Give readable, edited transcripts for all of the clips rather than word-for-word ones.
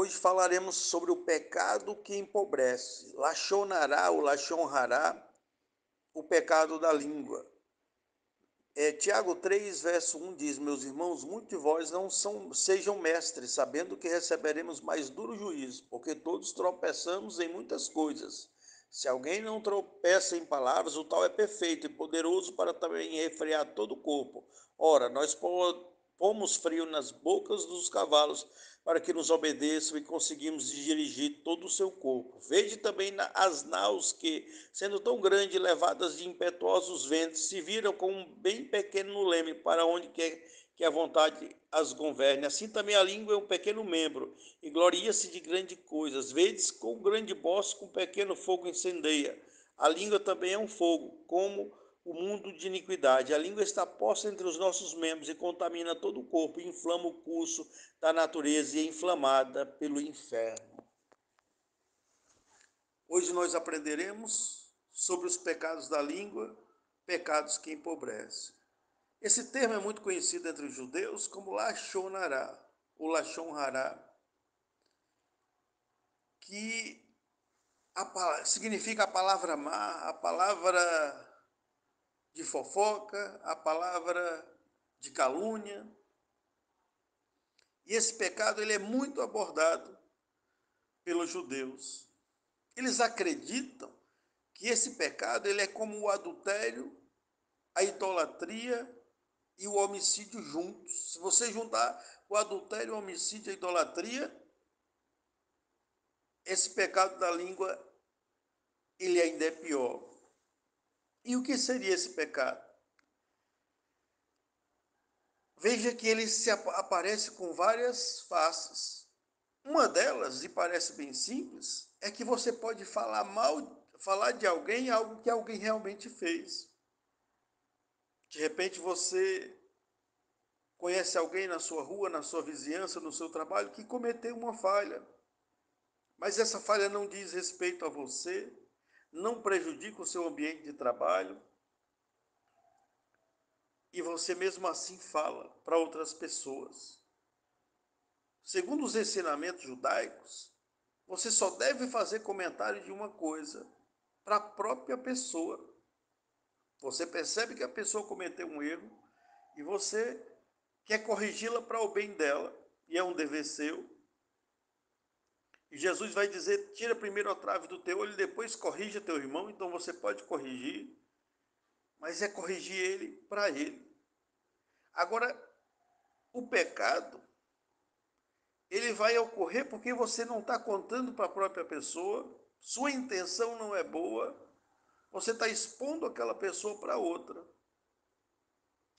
Hoje falaremos sobre o pecado que empobrece. Lachonará ou lachonrará, o pecado da língua. Tiago 3, verso 1 diz: Meus irmãos, muitos de vós não sejam mestres, sabendo que receberemos mais duro juízo, porque todos tropeçamos em muitas coisas. Se alguém não tropeça em palavras, o tal é perfeito e poderoso para também refrear todo o corpo. Ora, nós pomos frio nas bocas dos cavalos para que nos obedeçam e conseguimos dirigir todo o seu corpo. Veja também as naus que, sendo tão grandes, levadas de impetuosos ventos, se viram com um bem pequeno leme para onde quer que a vontade as governe. Assim também a língua é um pequeno membro e gloria-se de grandes coisas. Vedes com grande bosque um pequeno fogo incendeia. A língua também é um fogo, como o mundo de iniquidade. A língua está posta entre os nossos membros e contamina todo o corpo, e inflama o curso da natureza e é inflamada pelo inferno. Hoje nós aprenderemos sobre os pecados da língua, pecados que empobrecem. Esse termo é muito conhecido entre os judeus como lachonará, ou lachonrará, que significa a palavra má, a palavra de fofoca, a palavra de calúnia. E esse pecado ele é muito abordado pelos judeus. Eles acreditam que esse pecado ele é como o adultério, a idolatria e o homicídio juntos. Se você juntar o adultério, o homicídio e a idolatria, esse pecado da língua ele ainda é pior. E o que seria esse pecado? Veja que ele aparece com várias faces. Uma delas, e parece bem simples, é que você pode falar mal, falar de alguém algo que alguém realmente fez. De repente você conhece alguém na sua rua, na sua vizinhança, no seu trabalho que cometeu uma falha. Mas essa falha não diz respeito a você, não prejudica o seu ambiente de trabalho, e você mesmo assim fala para outras pessoas. Segundo os ensinamentos judaicos, você só deve fazer comentário de uma coisa para a própria pessoa. Você percebe que a pessoa cometeu um erro e você quer corrigi-la para o bem dela, e é um dever seu. E Jesus vai dizer: tira primeiro a trave do teu olho, depois corrija teu irmão. Então você pode corrigir, mas é corrigir ele para ele. Agora, o pecado, ele vai ocorrer porque você não está contando para a própria pessoa, sua intenção não é boa, você está expondo aquela pessoa para outra.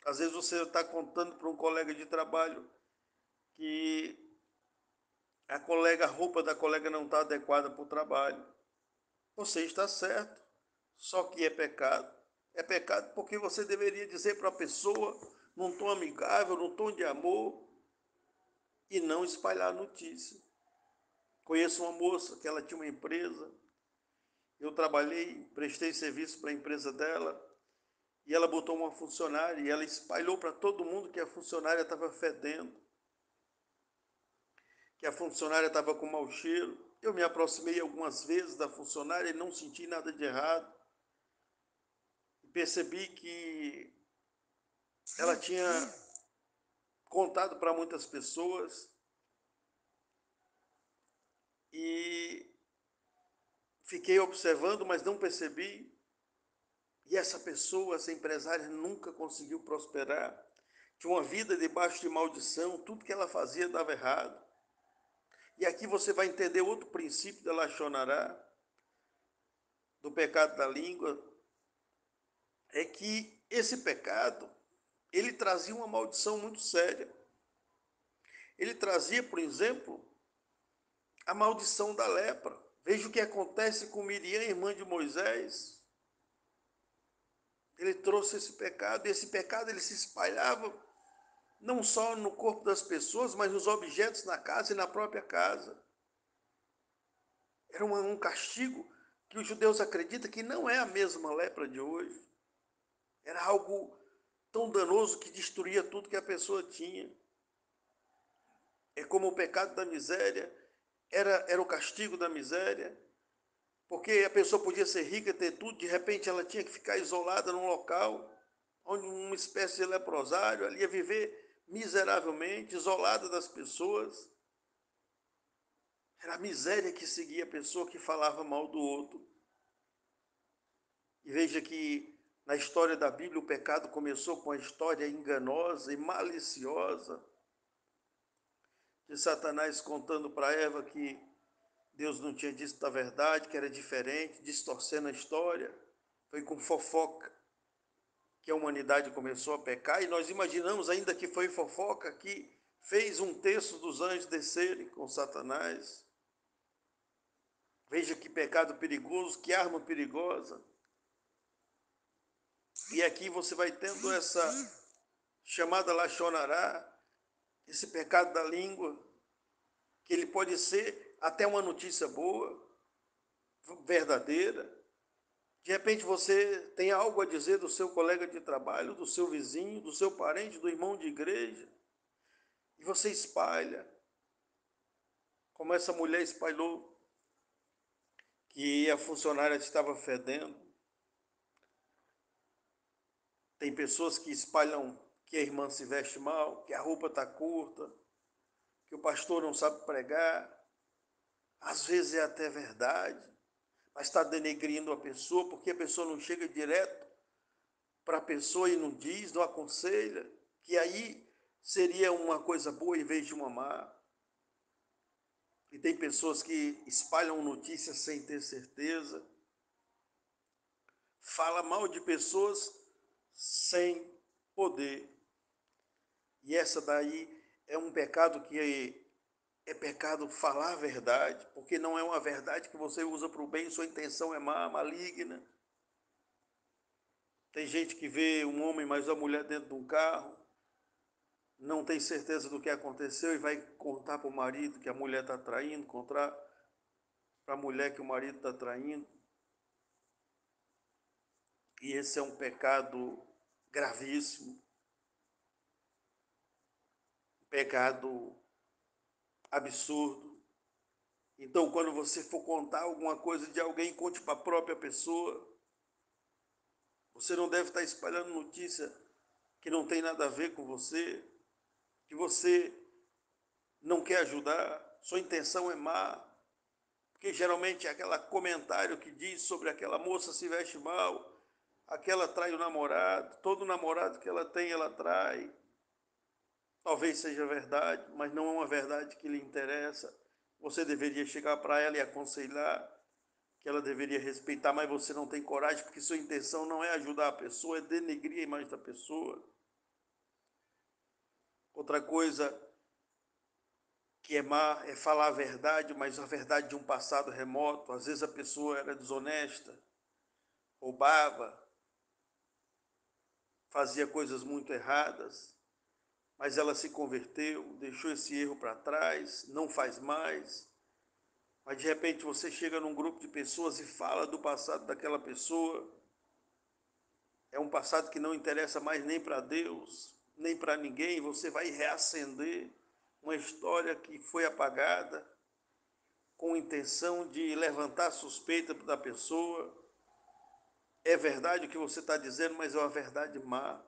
Às vezes você está contando para um colega de trabalho que a roupa da colega não está adequada para o trabalho. Você está certo, só que é pecado. É pecado porque você deveria dizer para a pessoa, num tom amigável, num tom de amor, e não espalhar a notícia. Conheço uma moça que ela tinha uma empresa, eu trabalhei, prestei serviço para a empresa dela, e ela botou uma funcionária, e ela espalhou para todo mundo que a funcionária estava fedendo, que a funcionária estava com mau cheiro. Eu me aproximei algumas vezes da funcionária e não senti nada de errado. Percebi que ela tinha contado para muitas pessoas e fiquei observando, mas não percebi. E essa pessoa, essa empresária, nunca conseguiu prosperar. Tinha uma vida debaixo de maldição, tudo que ela fazia dava errado. E aqui você vai entender outro princípio da Lachonará, do pecado da língua, é que esse pecado, ele trazia uma maldição muito séria. Ele trazia, por exemplo, a maldição da lepra. Veja o que acontece com Miriam, irmã de Moisés. Ele trouxe esse pecado, e esse pecado ele se espalhava não só no corpo das pessoas, mas nos objetos na casa e na própria casa. Era um castigo que os judeus acreditam que não é a mesma lepra de hoje. Era algo tão danoso que destruía tudo que a pessoa tinha. É como o pecado da miséria, era o castigo da miséria, porque a pessoa podia ser rica, ter tudo, de repente ela tinha que ficar isolada num local, onde uma espécie de leprosário, ela ia viver miseravelmente, isolada das pessoas. Era a miséria que seguia a pessoa que falava mal do outro. E veja que na história da Bíblia o pecado começou com a história enganosa e maliciosa de Satanás contando para Eva que Deus não tinha dito a verdade, que era diferente, distorcendo a história. Foi com fofoca que a humanidade começou a pecar, e nós imaginamos ainda que foi fofoca que fez um terço dos anjos descerem com Satanás. Veja que pecado perigoso, que arma perigosa. E aqui você vai tendo essa chamada Lachonará, esse pecado da língua, que ele pode ser até uma notícia boa, verdadeira. De repente você tem algo a dizer do seu colega de trabalho, do seu vizinho, do seu parente, do irmão de igreja, e você espalha, como essa mulher espalhou que a funcionária estava fedendo. Tem pessoas que espalham que a irmã se veste mal, que a roupa está curta, que o pastor não sabe pregar. Às vezes é até verdade, mas está denegrindo a pessoa, porque a pessoa não chega direto para a pessoa e não diz, não aconselha, que aí seria uma coisa boa em vez de uma má. E tem pessoas que espalham notícias sem ter certeza, fala mal de pessoas sem poder. E essa daí é um pecado que é pecado falar a verdade, porque não é uma verdade que você usa para o bem, sua intenção é má, maligna. Tem gente que vê um homem mais uma mulher dentro de um carro, não tem certeza do que aconteceu e vai contar para o marido que a mulher está traindo, contar para a mulher que o marido está traindo. E esse é um pecado gravíssimo, pecado absurdo. Então, quando você for contar alguma coisa de alguém, conte para a própria pessoa. Você não deve estar espalhando notícia que não tem nada a ver com você, que você não quer ajudar, sua intenção é má, porque geralmente é aquele comentário que diz sobre aquela moça se veste mal, aquela trai o namorado, todo namorado que ela tem, ela trai. Talvez seja verdade, mas não é uma verdade que lhe interessa. Você deveria chegar para ela e aconselhar que ela deveria respeitar, mas você não tem coragem, porque sua intenção não é ajudar a pessoa, é denegrir a imagem da pessoa. Outra coisa que é má é falar a verdade, mas a verdade de um passado remoto. Às vezes a pessoa era desonesta, roubava, fazia coisas muito erradas, mas ela se converteu, deixou esse erro para trás, não faz mais. Mas de repente você chega num grupo de pessoas e fala do passado daquela pessoa. É um passado que não interessa mais nem para Deus, nem para ninguém. Você vai reacender uma história que foi apagada com intenção de levantar suspeita da pessoa. É verdade o que você está dizendo, mas é uma verdade má.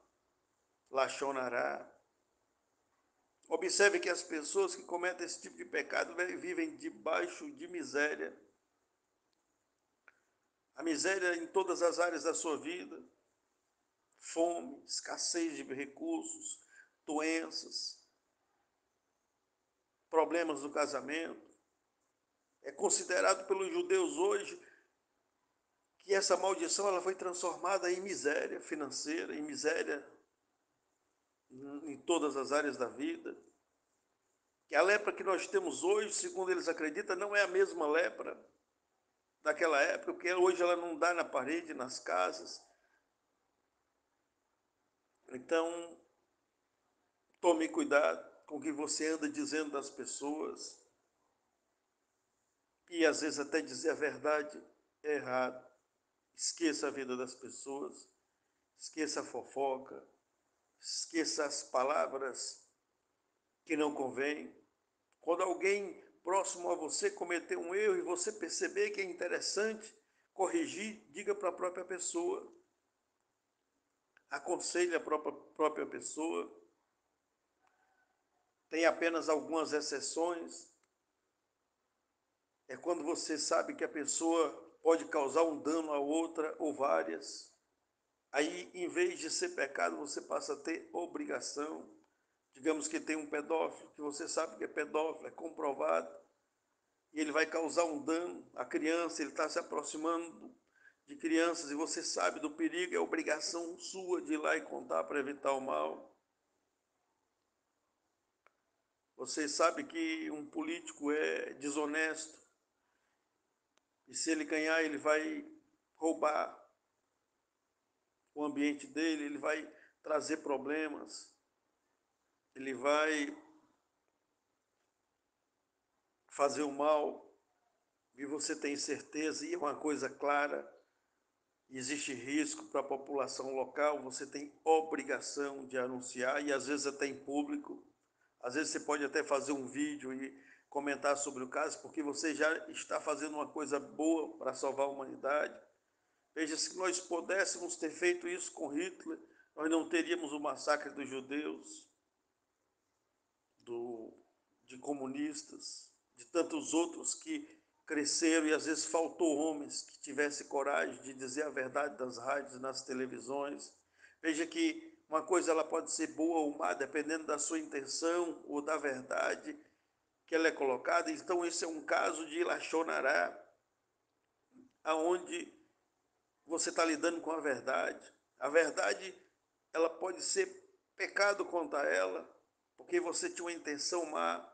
Lachonará. Observe que as pessoas que cometem esse tipo de pecado vivem debaixo de miséria. A miséria em todas as áreas da sua vida. Fome, escassez de recursos, doenças, problemas no casamento. É considerado pelos judeus hoje que essa maldição ela foi transformada em miséria financeira, em miséria em todas as áreas da vida. Que a lepra que nós temos hoje, segundo eles acreditam, não é a mesma lepra daquela época, porque hoje ela não dá na parede, nas casas. Então, tome cuidado com o que você anda dizendo das pessoas. E às vezes até dizer a verdade é errado. Esqueça a vida das pessoas, esqueça a fofoca, esqueça as palavras que não convêm. Quando alguém próximo a você cometeu um erro e você perceber que é interessante corrigir, diga para a própria pessoa, aconselhe a própria pessoa. Tem apenas algumas exceções. É quando você sabe que a pessoa pode causar um dano a outra ou várias. Aí, em vez de ser pecado, você passa a ter obrigação. Digamos que tem um pedófilo, que você sabe que é pedófilo, é comprovado, e ele vai causar um dano à criança, ele está se aproximando de crianças e você sabe do perigo, é obrigação sua de ir lá e contar para evitar o mal. Você sabe que um político é desonesto e se ele ganhar, ele vai roubar o ambiente dele, ele vai trazer problemas, ele vai fazer o mal e você tem certeza, e é uma coisa clara, existe risco para a população local, você tem obrigação de anunciar, e às vezes até em público. Às vezes você pode até fazer um vídeo e comentar sobre o caso, porque você já está fazendo uma coisa boa para salvar a humanidade. Veja, se nós pudéssemos ter feito isso com Hitler, nós não teríamos o massacre dos judeus, do, de comunistas, de tantos outros que cresceram e às vezes faltou homens que tivessem coragem de dizer a verdade nas rádios e nas televisões. Veja que uma coisa ela pode ser boa ou má, dependendo da sua intenção ou da verdade que ela é colocada. Então, esse é um caso de Lachonará, aonde você está lidando com a verdade. A verdade, ela pode ser pecado contra ela, porque você tinha uma intenção má,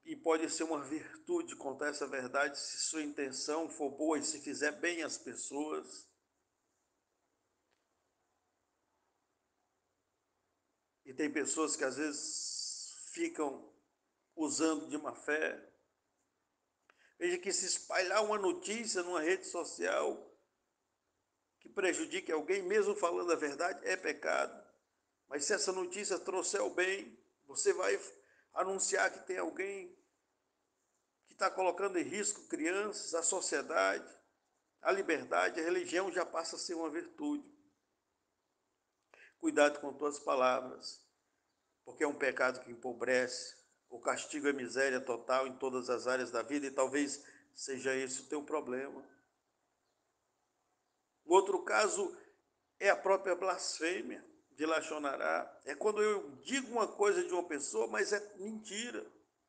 e pode ser uma virtude contar essa verdade se sua intenção for boa e se fizer bem às pessoas. E tem pessoas que às vezes ficam usando de má fé. Veja que se espalhar uma notícia numa rede social que prejudique alguém, mesmo falando a verdade, é pecado. Mas se essa notícia trouxer o bem, você vai anunciar que tem alguém que está colocando em risco crianças, a sociedade, a liberdade, a religião já passa a ser uma virtude. Cuidado com tuas palavras, porque é um pecado que empobrece. O castigo é miséria total em todas as áreas da vida e talvez seja esse o teu problema. O outro caso é a própria blasfêmia de Lachonará. É quando eu digo uma coisa de uma pessoa, mas é mentira.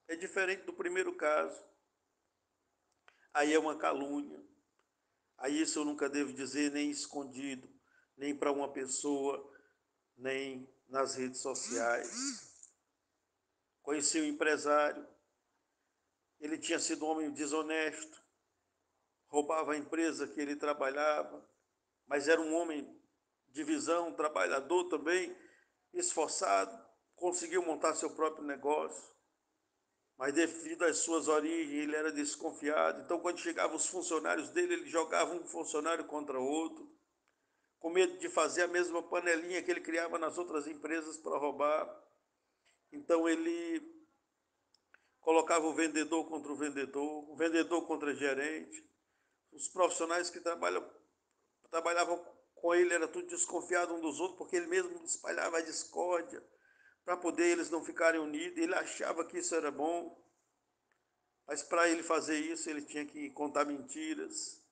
É diferente do primeiro caso. Aí é uma calúnia. Aí isso eu nunca devo dizer nem escondido, nem para uma pessoa, nem nas redes sociais. Conheci um empresário, ele tinha sido um homem desonesto, roubava a empresa que ele trabalhava, mas era um homem de visão, trabalhador também, esforçado, conseguiu montar seu próprio negócio, mas devido às suas origens ele era desconfiado. Então, quando chegavam os funcionários dele, ele jogava um funcionário contra outro, com medo de fazer a mesma panelinha que ele criava nas outras empresas para roubar. Então, ele colocava o vendedor contra o gerente. Os profissionais que trabalhavam com ele era tudo desconfiado um dos outros, porque ele mesmo espalhava a discórdia para poder eles não ficarem unidos. Ele achava que isso era bom, mas para ele fazer isso, ele tinha que contar mentiras.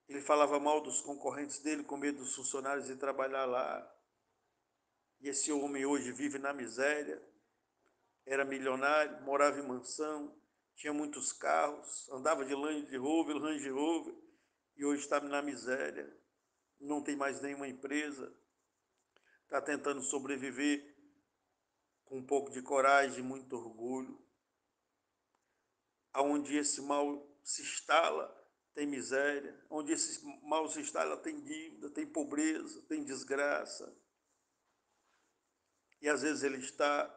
Ele falava mal dos concorrentes dele, com medo dos funcionários de trabalhar lá. E esse homem hoje vive na miséria. Era milionário, morava em mansão, tinha muitos carros, andava de Range Rover, e hoje está na miséria. Não tem mais nenhuma empresa, está tentando sobreviver com um pouco de coragem e muito orgulho. Aonde esse mal se instala, tem miséria. Onde esse mal se instala, tem dívida, tem pobreza, tem desgraça. E às vezes ele está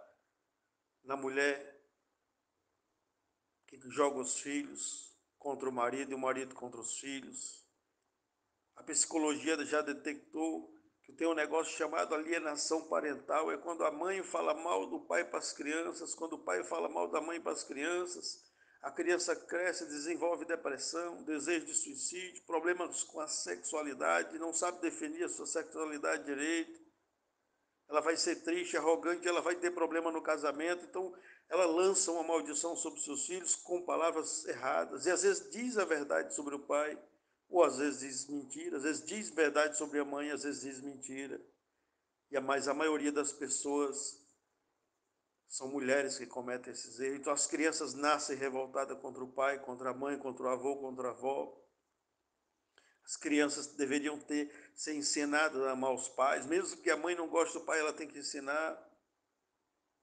na mulher que joga os filhos contra o marido e o marido contra os filhos. A psicologia já detectou Tem um negócio chamado alienação parental, é quando a mãe fala mal do pai para as crianças, quando o pai fala mal da mãe para as crianças, a criança cresce, desenvolve depressão, desejo de suicídio, problemas com a sexualidade, não sabe definir a sua sexualidade direito, ela vai ser triste, arrogante, ela vai ter problema no casamento, então ela lança uma maldição sobre seus filhos com palavras erradas, e às vezes diz a verdade sobre o pai, ou às vezes diz mentira, às vezes diz verdade sobre a mãe, às vezes diz mentira. Mas a maioria das pessoas são mulheres que cometem esses erros. Então as crianças nascem revoltadas contra o pai, contra a mãe, contra o avô, contra a avó. As crianças deveriam ser ensinadas a amar os pais, mesmo que a mãe não goste do pai, ela tem que ensinar.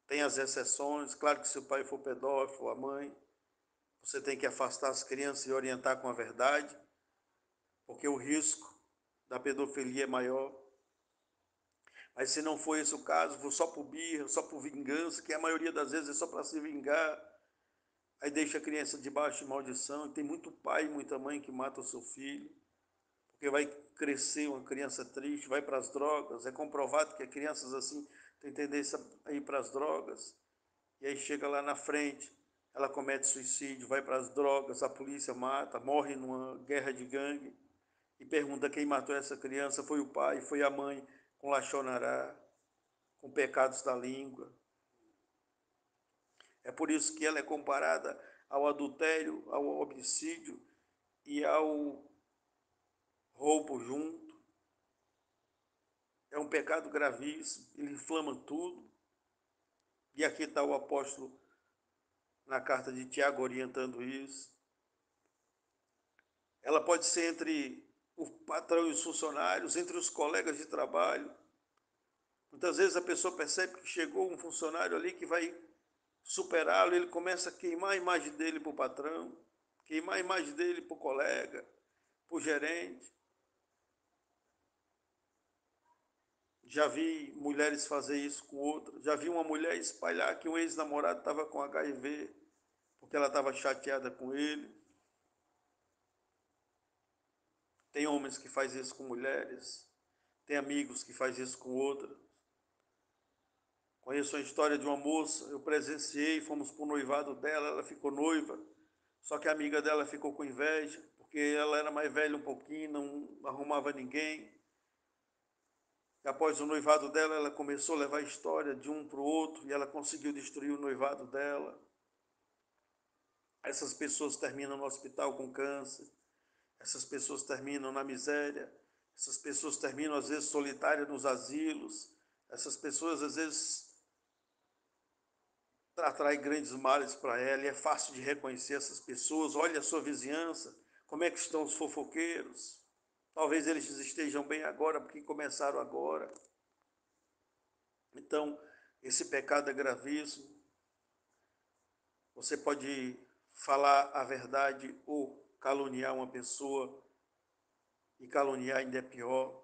Tem as exceções, claro que se o pai for pedófilo, a mãe, você tem que afastar as crianças e orientar com a verdade, porque o risco da pedofilia é maior. Mas se não for esse o caso, for só por birra, só por vingança, que a maioria das vezes é só para se vingar, aí deixa a criança debaixo de maldição. E tem muito pai e muita mãe que mata o seu filho, porque vai crescer uma criança triste, vai para as drogas. É comprovado que crianças assim têm tendência a ir para as drogas. E aí chega lá na frente, ela comete suicídio, vai para as drogas, a polícia mata, morre numa guerra de gangue. E pergunta quem matou essa criança, foi o pai, foi a mãe, com lachonará, com pecados da língua. É por isso que ela é comparada ao adultério, ao homicídio e ao roubo junto. É um pecado gravíssimo, ele inflama tudo. E aqui está o apóstolo na carta de Tiago orientando isso. Ela pode ser entre o patrão e os funcionários, entre os colegas de trabalho. Muitas vezes a pessoa percebe que chegou um funcionário ali que vai superá-lo, ele começa a queimar a imagem dele para o patrão, queimar a imagem dele para o colega, para o gerente. Já vi mulheres fazer isso com outras. Já vi uma mulher espalhar que um ex-namorado estava com HIV, porque ela estava chateada com ele. Tem homens que fazem isso com mulheres. Tem amigos que fazem isso com outras. Conheço a história de uma moça, eu presenciei, fomos para o noivado dela, ela ficou noiva. Só que a amiga dela ficou com inveja, porque ela era mais velha um pouquinho, não arrumava ninguém. E após o noivado dela, ela começou a levar a história de um para o outro e ela conseguiu destruir o noivado dela. Essas pessoas terminam no hospital com câncer, essas pessoas terminam na miséria, essas pessoas terminam às vezes solitárias nos asilos, essas pessoas às vezes atraem grandes males para ela e é fácil de reconhecer essas pessoas. Olha a sua vizinhança, como é que estão os fofoqueiros. Talvez eles estejam bem agora porque começaram agora. Então, esse pecado é gravíssimo. Você pode falar a verdade ou caluniar uma pessoa, e caluniar ainda é pior.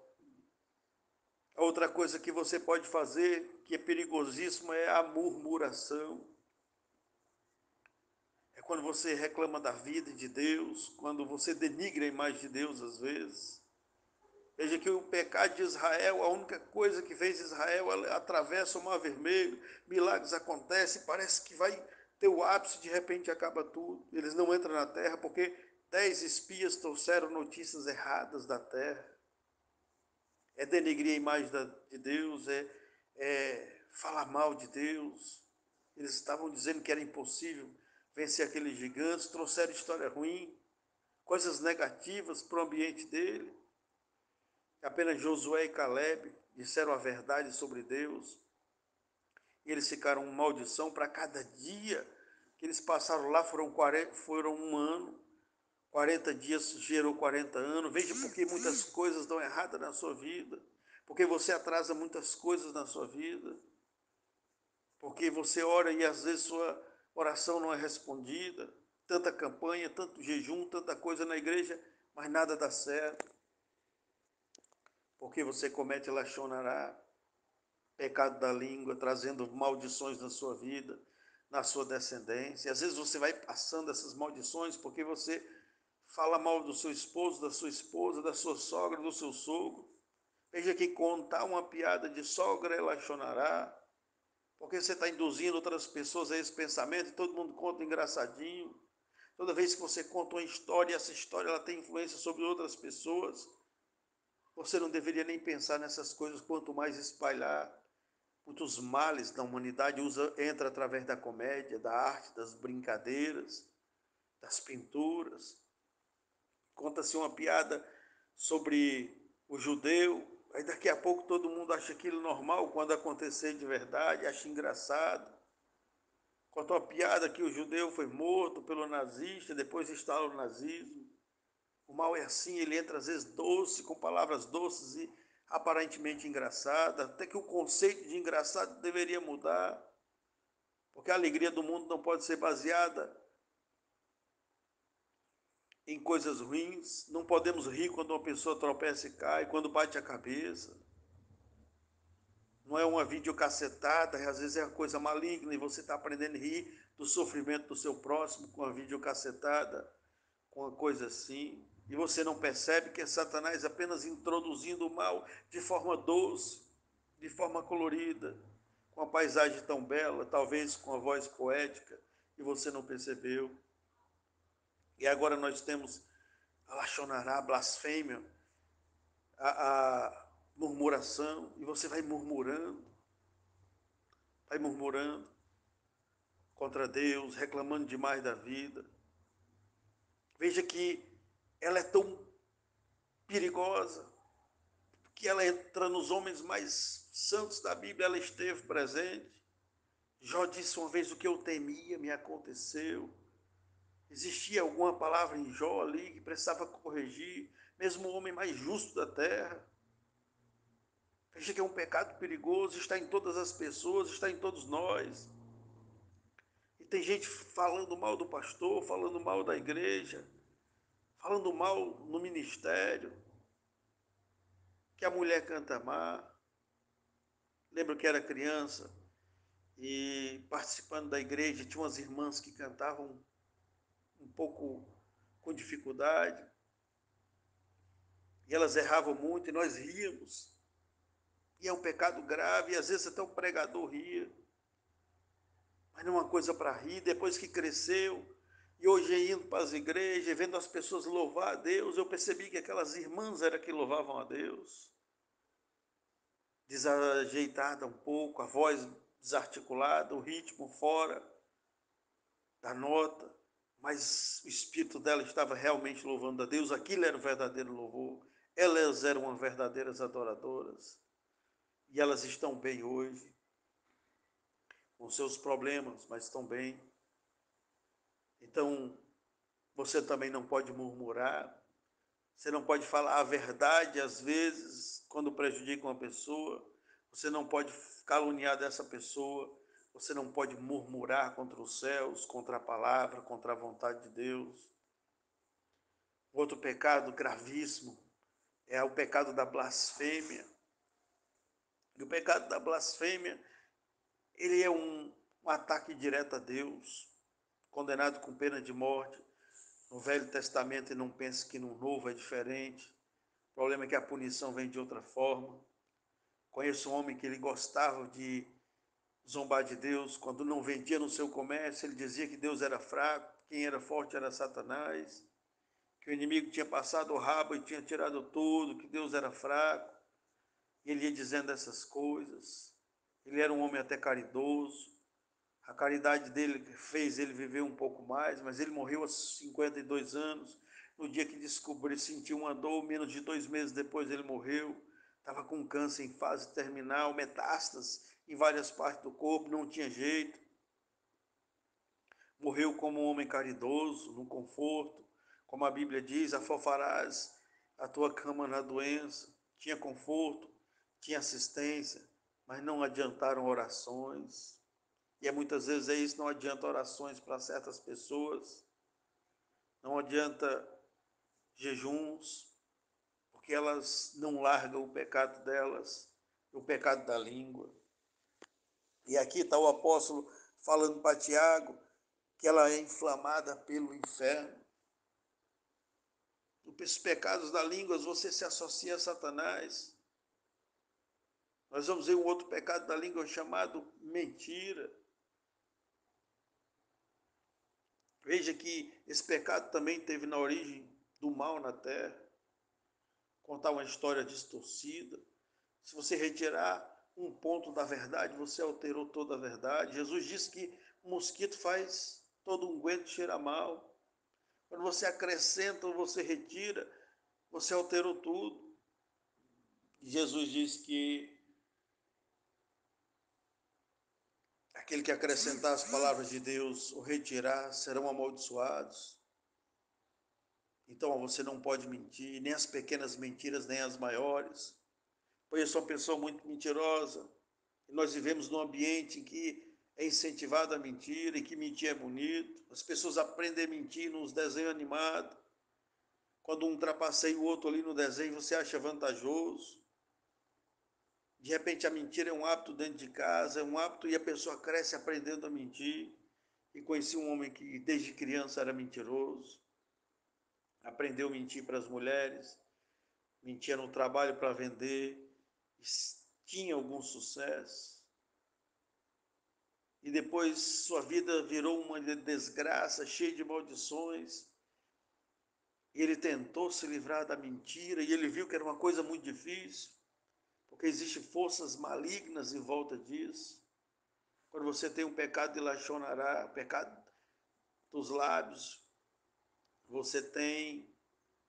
A outra coisa que você pode fazer, que é perigosíssimo, é a murmuração. É quando você reclama da vida de Deus, quando você denigra a imagem de Deus às vezes. Veja que o pecado de Israel, a única coisa que fez Israel, ela atravessa o Mar Vermelho, milagres acontecem, parece que vai ter o ápice, de repente acaba tudo. Eles não entram na terra porque 10 espias trouxeram notícias erradas da terra. É denegrir a imagem de Deus, é falar mal de Deus. Eles estavam dizendo que era impossível vencer aqueles gigantes, trouxeram história ruim, coisas negativas para o ambiente dele. Apenas Josué e Caleb disseram a verdade sobre Deus. E eles ficaram uma maldição para cada dia que eles passaram lá, foram um ano. 40 dias gerou 40 anos. Veja porque muitas coisas dão errado na sua vida. Porque você atrasa muitas coisas na sua vida. Porque você ora e às vezes sua oração não é respondida. Tanta campanha, tanto jejum, tanta coisa na igreja, mas nada dá certo. Porque você comete lachonará, pecado da língua, trazendo maldições na sua vida, na sua descendência. Às vezes você vai passando essas maldições porque você fala mal do seu esposo, da sua esposa, da sua sogra, do seu sogro. Veja que contar uma piada de sogra ela chorará, porque você está induzindo outras pessoas a esse pensamento, e todo mundo conta engraçadinho. Toda vez que você conta uma história, essa história ela tem influência sobre outras pessoas. Você não deveria nem pensar nessas coisas, quanto mais espalhar. Muitos males da humanidade entra através da comédia, da arte, das brincadeiras, das pinturas. Conta-se uma piada sobre o judeu, aí daqui a pouco todo mundo acha aquilo normal, quando acontecer de verdade, acha engraçado. Conta uma piada que o judeu foi morto pelo nazista, depois instala o nazismo. O mal é assim, ele entra às vezes doce, com palavras doces e aparentemente engraçadas, até que o conceito de engraçado deveria mudar, porque a alegria do mundo não pode ser baseada em coisas ruins. Não podemos rir quando uma pessoa tropeça e cai, quando bate a cabeça. Não é uma videocassetada, às vezes é uma coisa maligna e você está aprendendo a rir do sofrimento do seu próximo com a videocassetada, com uma coisa assim. E você não percebe que é Satanás apenas introduzindo o mal de forma doce, de forma colorida, com a paisagem tão bela, talvez com a voz poética, e você não percebeu. E agora nós temos a lachonará, a blasfêmia, a murmuração, e você vai murmurando contra Deus, reclamando demais da vida. Veja que ela é tão perigosa, que ela entra nos homens mais santos da Bíblia, ela esteve presente. Jó disse uma vez: o que eu temia me aconteceu. Existia alguma palavra em Jó ali que precisava corrigir, mesmo o homem mais justo da terra. Veja que é um pecado perigoso, está em todas as pessoas, está em todos nós. E tem gente falando mal do pastor, falando mal da igreja, falando mal no ministério, que a mulher canta má. Lembro que era criança e participando da igreja, tinha umas irmãs que cantavam um pouco com dificuldade, e elas erravam muito e nós ríamos. E é um pecado grave, e às vezes até o pregador ria, mas não é uma coisa para rir. Depois que cresceu, e hoje indo para as igrejas, vendo as pessoas louvar a Deus, eu percebi que aquelas irmãs eram que louvavam a Deus. Desajeitada um pouco, a voz desarticulada, o ritmo fora da nota, mas o espírito dela estava realmente louvando a Deus. Aquilo era um verdadeiro louvor. Elas eram umas verdadeiras adoradoras. E elas estão bem hoje, com seus problemas, mas estão bem. Então, você também não pode murmurar, você não pode falar a verdade, às vezes, quando prejudica uma pessoa, você não pode caluniar dessa pessoa, você não pode murmurar contra os céus, contra a palavra, contra a vontade de Deus. Outro pecado gravíssimo é o pecado da blasfêmia. E o pecado da blasfêmia, ele é um ataque direto a Deus, condenado com pena de morte. No Velho Testamento, e não pense que no Novo é diferente. O problema é que a punição vem de outra forma. Conheço um homem que ele gostava de zombar de Deus. Quando não vendia no seu comércio, ele dizia que Deus era fraco, quem era forte era Satanás, que o inimigo tinha passado o rabo e tinha tirado tudo, que Deus era fraco. E ele ia dizendo essas coisas. Ele era um homem até caridoso. A caridade dele fez ele viver um pouco mais, mas ele morreu aos 52 anos. No dia que descobriu, sentiu uma dor, menos de 2 meses depois ele morreu. Estava com câncer em fase terminal, metástase em várias partes do corpo, não tinha jeito. Morreu como um homem caridoso, no conforto. Como a Bíblia diz: afofarás a tua cama na doença. Tinha conforto, tinha assistência, mas não adiantaram orações. E muitas vezes é isso, não adianta orações para certas pessoas, não adianta jejuns, porque elas não largam o pecado delas, o pecado da língua. E aqui está o apóstolo falando para Tiago que ela é inflamada pelo inferno. Os pecados da língua, você se associa a Satanás. Nós vamos ver um outro pecado da língua chamado mentira. Veja que esse pecado também teve na origem do mal na terra. Contar uma história distorcida. Se você retirar um ponto da verdade, você alterou toda a verdade. Jesus disse que o mosquito faz todo unguento cheirar mal. Quando você acrescenta ou você retira, você alterou tudo. Jesus diz que aquele que acrescentar as palavras de Deus ou retirar serão amaldiçoados. Então você não pode mentir, nem as pequenas mentiras, nem as maiores. Pois eu sou uma pessoa muito mentirosa. E nós vivemos num ambiente em que é incentivado a mentira e que mentir é bonito. As pessoas aprendem a mentir nos desenhos animados. Quando um trapaceia o outro ali no desenho, você acha vantajoso. De repente a mentira é um hábito dentro de casa, é um hábito e a pessoa cresce aprendendo a mentir. E conheci um homem que desde criança era mentiroso, aprendeu a mentir para as mulheres, mentia no trabalho para vender, tinha algum sucesso. E depois sua vida virou uma desgraça, cheia de maldições. E ele tentou se livrar da mentira e ele viu que era uma coisa muito difícil, porque existem forças malignas em volta disso. Quando você tem um pecado de lachonará, pecado dos lábios, você tem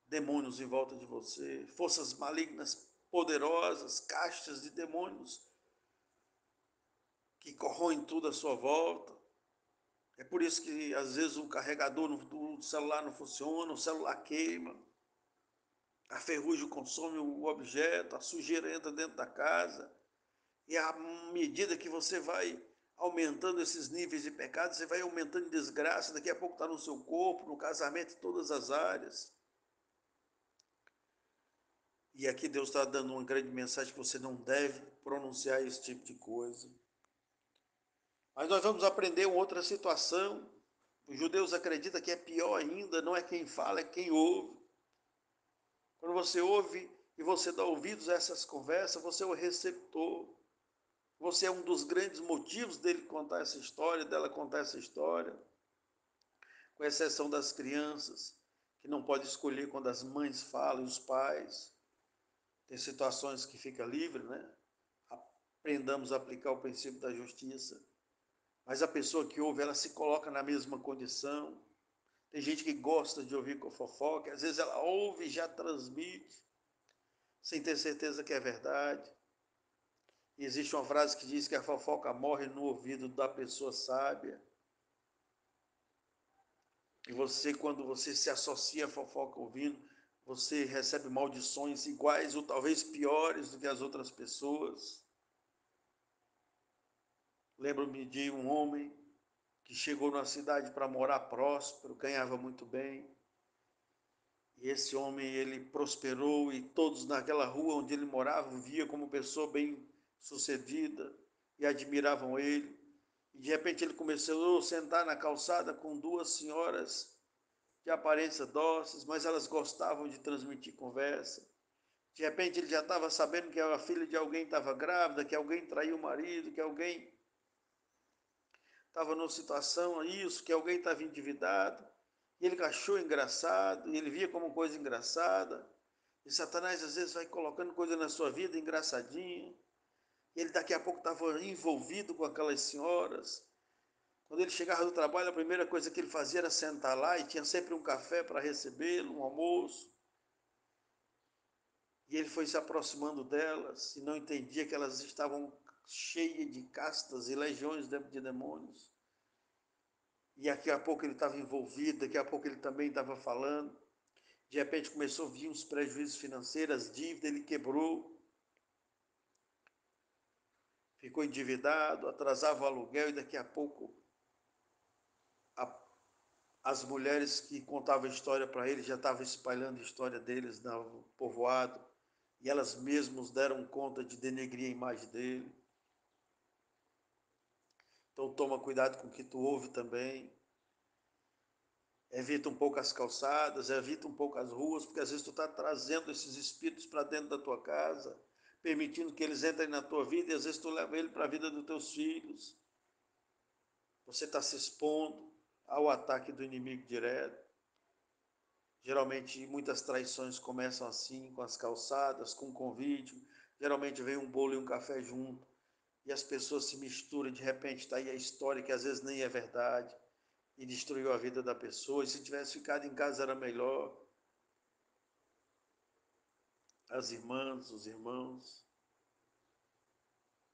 demônios em volta de você, forças malignas poderosas, castas de demônios que corroem tudo à sua volta. É por isso que às vezes o carregador do celular não funciona, o celular queima, a ferrugem consome o objeto, a sujeira entra dentro da casa. E à medida que você vai aumentando esses níveis de pecado, você vai aumentando desgraça, daqui a pouco está no seu corpo, no casamento, em todas as áreas. E aqui Deus está dando uma grande mensagem que você não deve pronunciar esse tipo de coisa. Mas nós vamos aprender uma outra situação. Os judeus acreditam que é pior ainda, não é quem fala, é quem ouve. Quando você ouve e você dá ouvidos a essas conversas, você é o receptor. Você é um dos grandes motivos dele contar essa história, dela contar essa história. Com exceção das crianças, que não pode escolher quando as mães falam e os pais. Tem situações que fica livre, né? Aprendamos a aplicar o princípio da justiça. Mas a pessoa que ouve, ela se coloca na mesma condição. Tem gente que gosta de ouvir com fofoca, às vezes ela ouve e já transmite, sem ter certeza que é verdade. E existe uma frase que diz que a fofoca morre no ouvido da pessoa sábia. E você, quando você se associa à fofoca ouvindo, você recebe maldições iguais ou talvez piores do que as outras pessoas. Lembro-me de um homem que chegou na cidade para morar próspero, ganhava muito bem. E esse homem, ele prosperou e todos naquela rua onde ele morava via como pessoa bem sucedida e admiravam ele. E de repente ele começou a sentar na calçada com duas senhoras de aparência dóceis, mas elas gostavam de transmitir conversa. De repente ele já estava sabendo que a filha de alguém estava grávida, que alguém traiu o marido, que alguém estava numa situação, isso, que alguém estava endividado. E ele achou engraçado, e ele via como coisa engraçada. E Satanás às vezes vai colocando coisa na sua vida engraçadinha. E ele daqui a pouco estava envolvido com aquelas senhoras. Quando ele chegava do trabalho, a primeira coisa que ele fazia era sentar lá e tinha sempre um café para recebê-lo, um almoço. E ele foi se aproximando delas e não entendia que elas estavam cheias de castas e legiões de demônios. E daqui a pouco ele estava envolvido, daqui a pouco ele também estava falando. De repente começou a vir uns prejuízos financeiros, dívidas, ele quebrou, ficou endividado, atrasava o aluguel e daqui a pouco a, as mulheres que contavam história para ele já estavam espalhando a história deles no povoado e elas mesmas deram conta de denegrir a imagem dele. Então toma cuidado com o que tu ouve também. Evita um pouco as calçadas, evita um pouco as ruas, porque às vezes tu está trazendo esses espíritos para dentro da tua casa. permitindo que eles entrem na tua vida, e às vezes tu leva ele para a vida dos teus filhos. Você está se expondo ao ataque do inimigo direto. Geralmente, muitas traições começam assim, com as calçadas, com um convite. Geralmente vem um bolo e um café junto, e as pessoas se misturam, de repente está aí a história que às vezes nem é verdade, e destruiu a vida da pessoa, e se tivesse ficado em casa era melhor. As irmãs, os irmãos,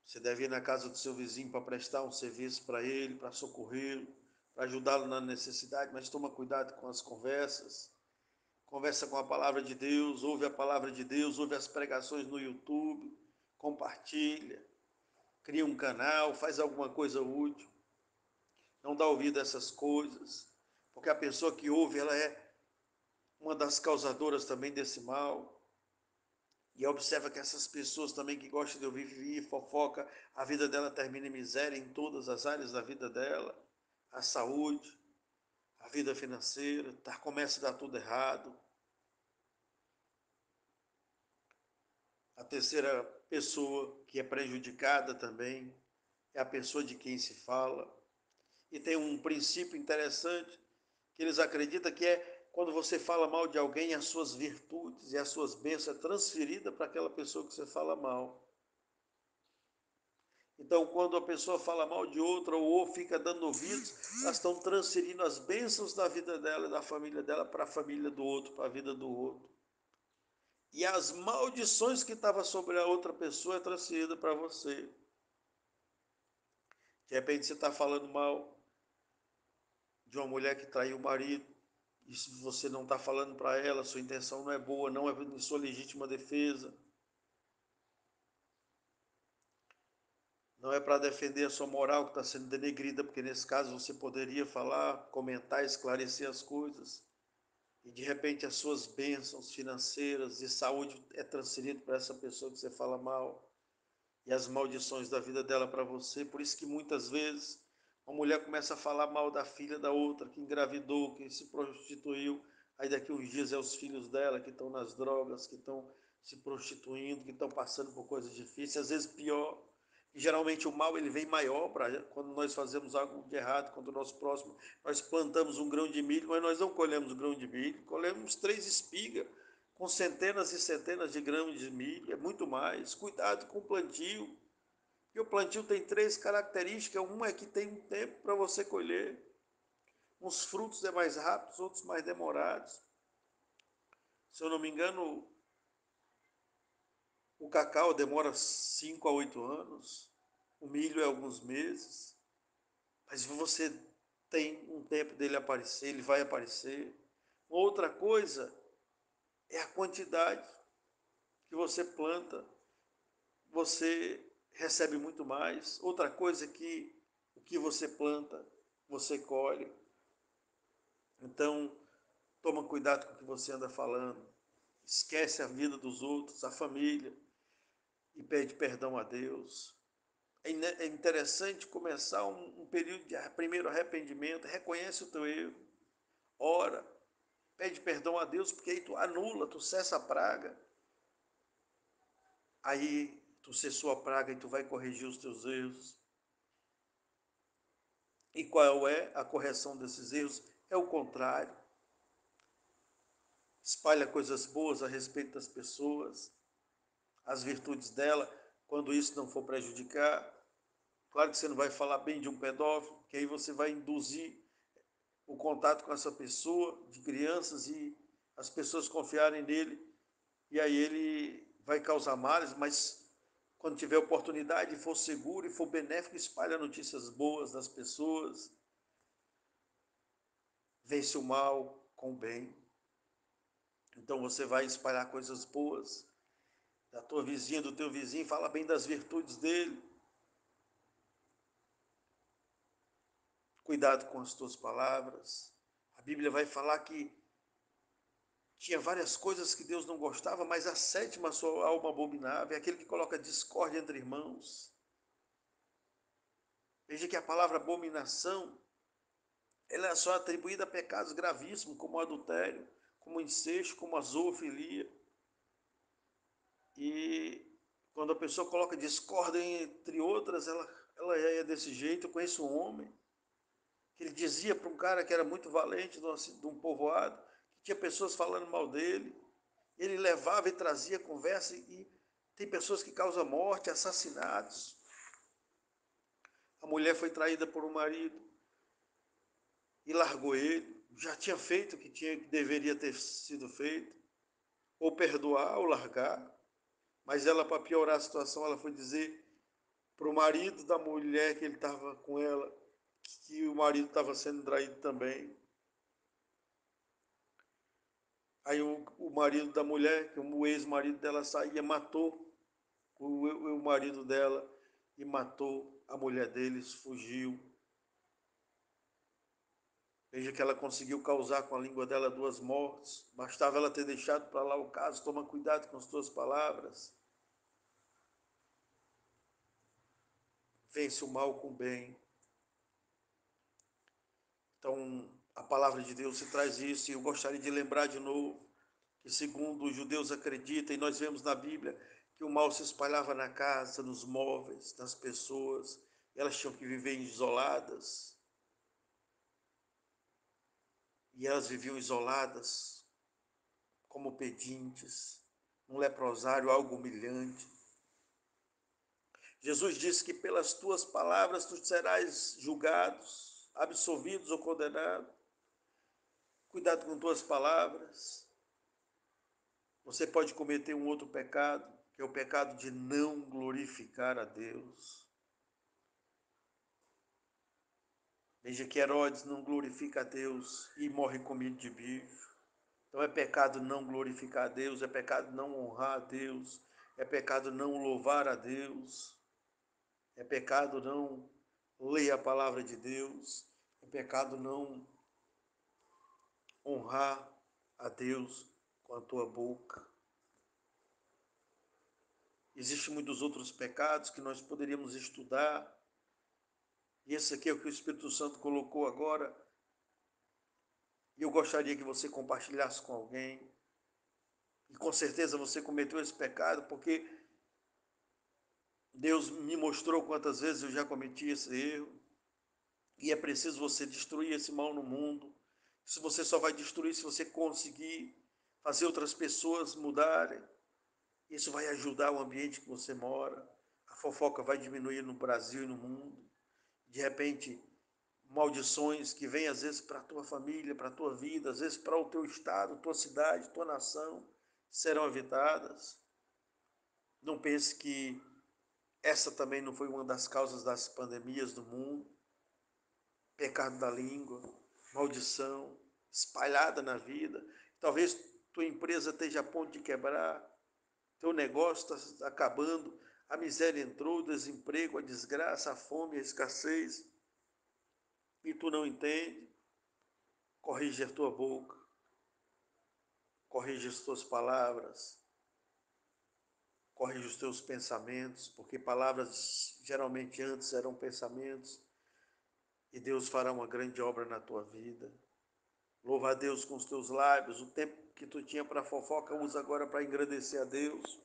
você deve ir na casa do seu vizinho para prestar um serviço para ele, para socorrê-lo, para ajudá-lo na necessidade, mas toma cuidado com as conversas. Conversa com a palavra de Deus, ouve a palavra de Deus, ouve as pregações no YouTube, compartilha, cria um canal, faz alguma coisa útil. Não dá ouvido a essas coisas, porque a pessoa que ouve, ela é uma das causadoras também desse mal. E observa que essas pessoas também que gostam de ouvir fofoca, a vida dela termina em miséria em todas as áreas da vida dela, a saúde, a vida financeira, começa a dar tudo errado. A terceira pessoa que é prejudicada também é a pessoa de quem se fala. E tem um princípio interessante que eles acreditam que é quando você fala mal de alguém, as suas virtudes e as suas bênçãos é transferida para aquela pessoa que você fala mal. Então, quando a pessoa fala mal de outra ou fica dando ouvidos, elas estão transferindo as bênçãos da vida dela e da família dela para a família do outro, para a vida do outro. E as maldições que estavam sobre a outra pessoa é transferida para você. De repente você está falando mal de uma mulher que traiu o marido, e se você não está falando para ela, sua intenção não é boa, não é em sua legítima defesa, não é para defender a sua moral que está sendo denegrida, porque nesse caso você poderia falar, comentar, esclarecer as coisas, e de repente as suas bênçãos financeiras e saúde é transferido para essa pessoa que você fala mal, e as maldições da vida dela para você. Por isso que muitas vezes uma mulher começa a falar mal da filha da outra, que engravidou, que se prostituiu, aí daqui uns dias é os filhos dela que estão nas drogas, que estão se prostituindo, que estão passando por coisas difíceis, às vezes pior. E geralmente o mal ele vem maior quando nós fazemos algo de errado contra o nosso próximo. Nós plantamos um grão de milho, mas nós não colhemos o grão de milho, colhemos 3 espigas com centenas e centenas de grãos de milho, é muito mais. Cuidado com o plantio. E o plantio tem 3 características. Uma é que tem um tempo para você colher. Uns frutos é mais rápidos, outros mais demorados. Se eu não me engano, o cacau demora 5 a 8 anos. O milho é alguns meses. Mas você tem um tempo dele aparecer, ele vai aparecer. Outra coisa é a quantidade que você planta. Você recebe muito mais. Outra coisa é que o que você planta, você colhe. Então, toma cuidado com o que você anda falando. Esquece a vida dos outros, a família, e pede perdão a Deus. É interessante começar um período de primeiro arrependimento, reconhece o teu erro, ora, pede perdão a Deus, porque aí tu anula, tu cessa a praga. Aí tu cessou a praga e tu vai corrigir os teus erros. E qual é a correção desses erros? É o contrário. Espalha coisas boas a respeito das pessoas, as virtudes dela, quando isso não for prejudicar. Claro que você não vai falar bem de um pedófilo, que aí você vai induzir o contato com essa pessoa, de crianças, e as pessoas confiarem nele, e aí ele vai causar males, mas quando tiver oportunidade, for seguro e for benéfico, espalha notícias boas das pessoas, vence o mal com o bem. Então você vai espalhar coisas boas da tua vizinha, do teu vizinho, fala bem das virtudes dele. Cuidado com as tuas palavras. A Bíblia vai falar que tinha várias coisas que Deus não gostava, mas a sétima a sua alma abominável é aquele que coloca discórdia entre irmãos. Veja que a palavra abominação, ela é só atribuída a pecados gravíssimos, como o adultério, como o incesto, como a zoofilia. E Quando a pessoa coloca discórdia entre outras, ela é desse jeito. Eu conheço um homem que ele dizia para um cara que era muito valente de um povoado, que tinha pessoas falando mal dele. Ele levava e trazia conversa e tem pessoas que causam morte, assassinatos. A mulher foi traída por um marido e largou ele. Já tinha feito o que deveria ter sido feito, ou perdoar ou largar. Mas ela, para piorar a situação, ela foi dizer para o marido da mulher que ele estava com ela que o marido estava sendo traído também. Aí o marido da mulher, que o ex-marido dela saía, matou o marido dela e matou a mulher deles, fugiu. Veja que ela conseguiu causar com a língua dela 2 mortes. Bastava ela ter deixado para lá o caso. Toma cuidado com as tuas palavras. Vence o mal com o bem. Então, a palavra de Deus se traz isso. E eu gostaria de lembrar de novo que, segundo os judeus acreditam, e nós vemos na Bíblia, que o mal se espalhava na casa, nos móveis, nas pessoas. E elas tinham que viver isoladas. E elas viviam isoladas, como pedintes, um leprosário, algo humilhante. Jesus disse que pelas tuas palavras tu serás julgados, absolvidos ou condenados. Cuidado com tuas palavras. Você pode cometer um outro pecado, que é o pecado de não glorificar a Deus. Veja que Herodes não glorifica a Deus e morre comido de bicho. Então é pecado não glorificar a Deus, é pecado não honrar a Deus, é pecado não louvar a Deus, é pecado não ler a palavra de Deus, é pecado não honrar a Deus com a tua boca. Existem muitos outros pecados que nós poderíamos estudar, e esse aqui é o que o Espírito Santo colocou agora, e eu gostaria que você compartilhasse com alguém, e com certeza você cometeu esse pecado, porque Deus me mostrou quantas vezes eu já cometi esse erro, e é preciso você destruir esse mal no mundo. Isso você só vai destruir se você conseguir fazer outras pessoas mudarem. Isso vai ajudar o ambiente que você mora. A fofoca vai diminuir no Brasil e no mundo. De repente, maldições que vêm às vezes para a tua família, para a tua vida, às vezes para o teu estado, tua cidade, tua nação, serão evitadas. Não pense que essa também não foi uma das causas das pandemias do mundo. Pecado da língua, maldição, espalhada na vida. Talvez tua empresa esteja a ponto de quebrar, teu negócio está acabando, a miséria entrou, o desemprego, a desgraça, a fome, a escassez, e tu não entende. Corrige a tua boca, corrige as tuas palavras, corrige os teus pensamentos, porque palavras geralmente antes eram pensamentos, e Deus fará uma grande obra na tua vida. Louva a Deus com os teus lábios. O tempo que tu tinha para fofoca, usa agora para engrandecer a Deus,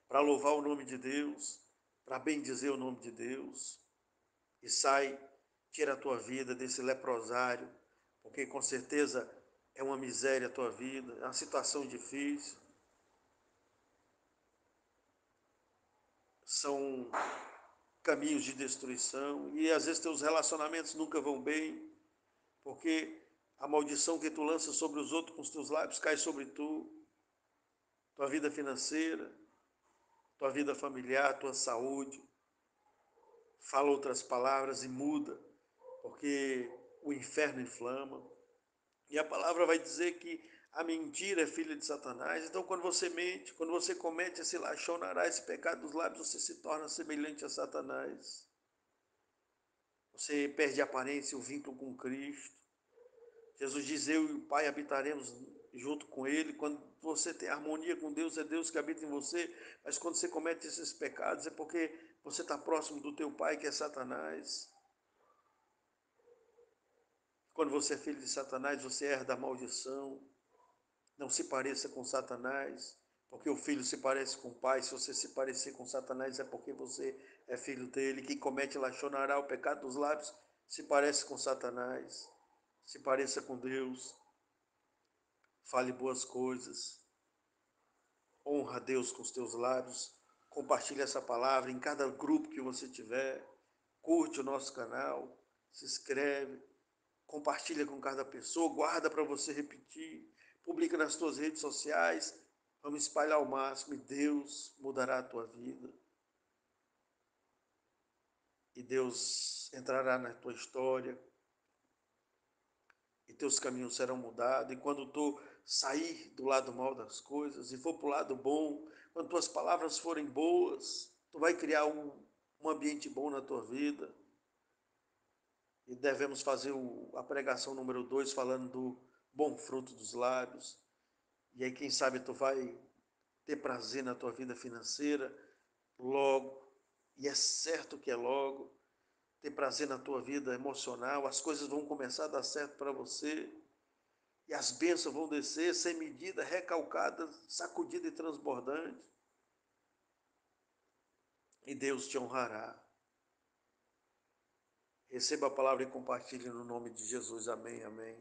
para louvar o nome de Deus, para bendizer o nome de Deus. E sai, tira a tua vida desse leprosário, porque com certeza é uma miséria a tua vida, é uma situação difícil. São caminhos de destruição e às vezes teus relacionamentos nunca vão bem, porque a maldição que tu lança sobre os outros com os teus lábios cai sobre tu, tua vida financeira, tua vida familiar, tua saúde. Fala outras palavras e muda, porque o inferno inflama. E a palavra vai dizer que a mentira é filha de Satanás. Então, quando você mente, quando você comete esse lachonará, esse pecado dos lábios, você se torna semelhante a Satanás. Você perde a aparência, o vínculo com Cristo. Jesus diz: eu e o Pai habitaremos junto com Ele. Quando você tem harmonia com Deus, é Deus que habita em você. Mas quando você comete esses pecados, é porque você está próximo do teu pai, que é Satanás. Quando você é filho de Satanás, você herda a maldição. Não se pareça com Satanás. Porque o filho se parece com o pai. Se você se parecer com Satanás, é porque você é filho dele. Quem comete Lachonará, o pecado dos lábios, se parece com Satanás. Se pareça com Deus. Fale boas coisas. Honra a Deus com os teus lábios. Compartilhe essa palavra em cada grupo que você tiver. Curte o nosso canal. Se inscreve. Compartilha com cada pessoa. Guarda para você repetir. Publica nas tuas redes sociais. Vamos espalhar ao máximo e Deus mudará a tua vida. E Deus entrará na tua história. E teus caminhos serão mudados. E quando tu sair do lado mal das coisas e for para o lado bom, quando tuas palavras forem boas, tu vai criar um ambiente bom na tua vida. E devemos fazer a pregação número 2, falando do bom fruto dos lábios. E aí, quem sabe, tu vai ter prazer na tua vida financeira logo. E é certo que é logo. Ter prazer na tua vida emocional, as coisas vão começar a dar certo para você. E as bênçãos vão descer sem medida, recalcadas, sacudidas e transbordantes. E Deus te honrará. Receba a palavra e compartilhe no nome de Jesus. Amém, amém.